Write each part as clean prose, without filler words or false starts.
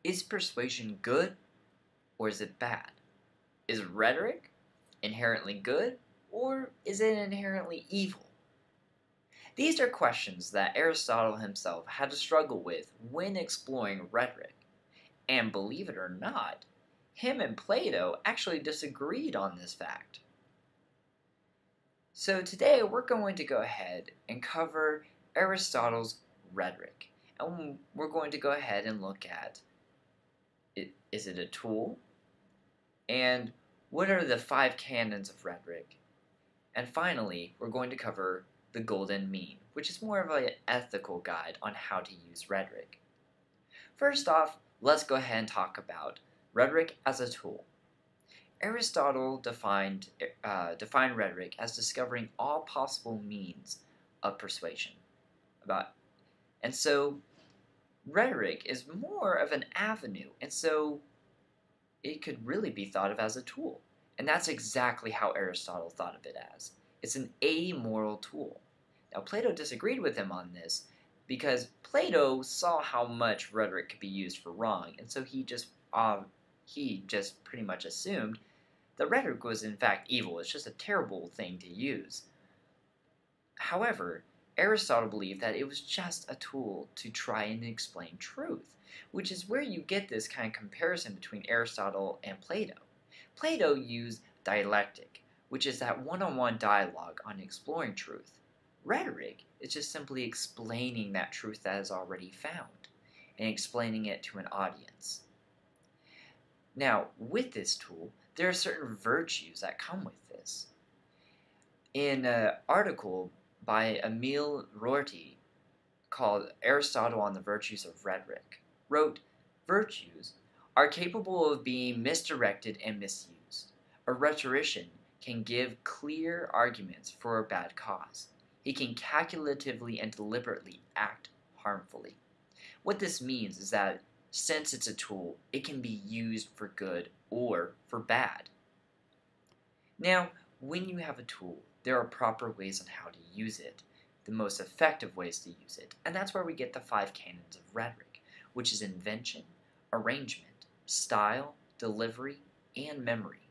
Is persuasion good or is it bad? Is rhetoric inherently good or is it inherently evil? These are questions that Aristotle himself had to struggle with when exploring rhetoric. And believe it or not, him and Plato actually disagreed on this fact. So today we're going to go ahead and cover Aristotle's rhetoric. And we're going to go ahead and look at is it a tool? And what are the 5 canons of rhetoric? And finally, we're going to cover the golden mean, which is more of an ethical guide on how to use rhetoric. First off, let's go ahead and talk about rhetoric as a tool. Aristotle defined rhetoric as discovering all possible means of persuasion. And so rhetoric is more of an avenue, and so it could really be thought of as a tool. And that's exactly how Aristotle thought of it as. It's an amoral tool. Now, Plato disagreed with him on this because Plato saw how much rhetoric could be used for wrong, and so he just pretty much assumed that rhetoric was in fact evil. It's just a terrible thing to use. However, Aristotle believed that it was just a tool to try and explain truth, which is where you get this kind of comparison between Aristotle and Plato. Plato used dialectic, which is that one-on-one dialogue on exploring truth. Rhetoric is just simply explaining that truth that is already found and explaining it to an audience. Now, with this tool, there are certain virtues that come with this. In an article by Emile Rorty called Aristotle on the Virtues of Rhetoric, wrote, "Virtues are capable of being misdirected and misused. A rhetorician can give clear arguments for a bad cause. He can calculatively and deliberately act harmfully." What this means is that since it's a tool, it can be used for good or for bad. Now, when you have a tool, there are proper ways on how to use it, the most effective ways to use it, and that's where we get the 5 canons of rhetoric, which is invention, arrangement, style, delivery, and memory.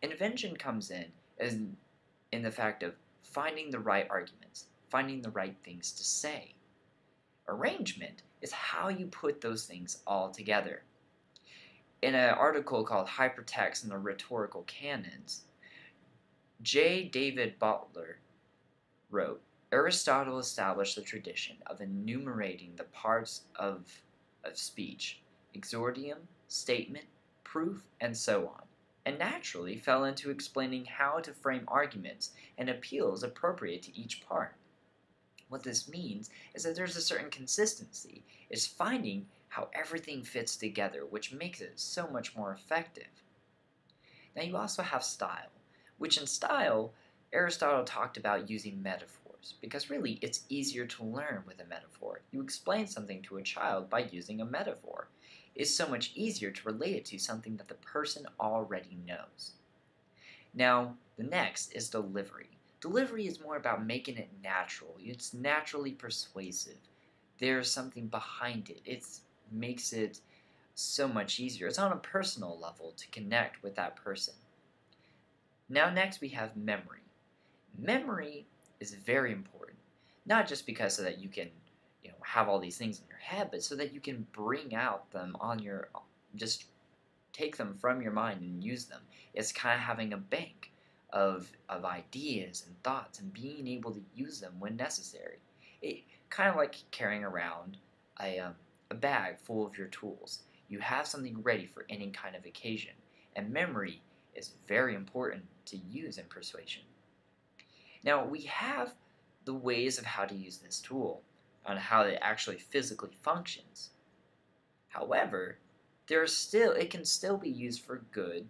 Invention comes in the fact of finding the right arguments, finding the right things to say. Arrangement is how you put those things all together. In an article called Hypertext and the Rhetorical Canons, J. David Butler wrote, "Aristotle established the tradition of enumerating the parts of speech, exordium, statement, proof, and so on, and naturally fell into explaining how to frame arguments and appeals appropriate to each part." What this means is that there's a certain consistency. It's finding how everything fits together, which makes it so much more effective. Now you also have style, which in style, Aristotle talked about using metaphors, because really it's easier to learn with a metaphor. You explain something to a child by using a metaphor. It's so much easier to relate it to something that the person already knows. Now, the next is delivery. Delivery is more about making it natural. It's naturally persuasive. There's something behind it. It makes it so much easier. It's on a personal level to connect with that person. Now next we have memory. Memory is very important, not just because so that you can have all these things in your head, but so that you can bring out them just take them from your mind and use them. It's kind of having a bank of ideas and thoughts and being able to use them when necessary. It kind of like carrying around a bag full of your tools. You have something ready for any kind of occasion, and memory is very important to use in persuasion. Now we have the ways of how to use this tool on how it actually physically functions. However, it can still be used for good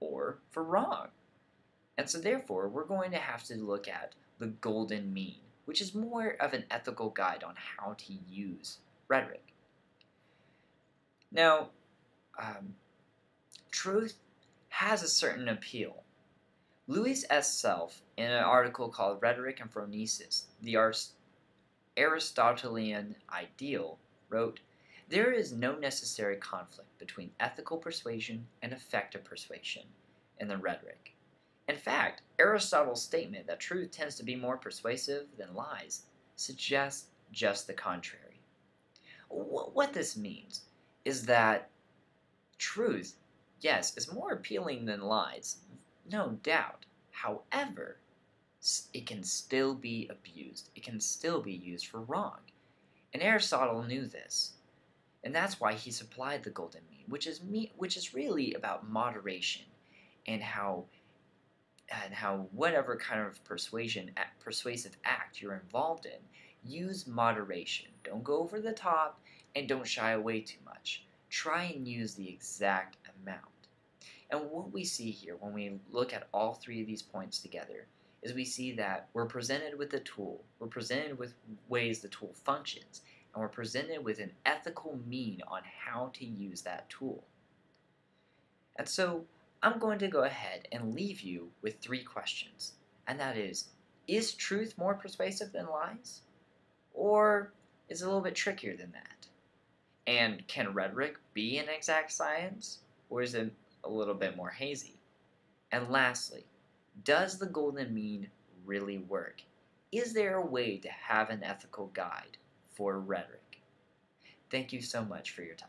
or for wrong. And so therefore, we're going to have to look at the golden mean, which is more of an ethical guide on how to use rhetoric. Now, truth has a certain appeal. Louis S. Self, in an article called Rhetoric and Phronesis, the Aristotelian Ideal, wrote, There is no necessary conflict between ethical persuasion and effective persuasion in the rhetoric. In fact, Aristotle's statement that truth tends to be more persuasive than lies suggests just the contrary. What this means is that truth, yes, is more appealing than lies, no doubt. However, it can still be abused. It can still be used for wrong. And Aristotle knew this. And that's why he supplied the golden mean, which is really about moderation and how whatever kind of persuasive act you're involved in, use moderation. Don't go over the top and don't shy away too much. Try and use the exact amount. And what we see here when we look at all three of these points together is we see that we're presented with a tool, we're presented with ways the tool functions, and we're presented with an ethical mean on how to use that tool. And so I'm going to go ahead and leave you with three questions, and that is truth more persuasive than lies? Or is it a little bit trickier than that? And can rhetoric be an exact science, or is it a little bit more hazy? And lastly, does the golden mean really work? Is there a way to have an ethical guide for rhetoric? Thank you so much for your time.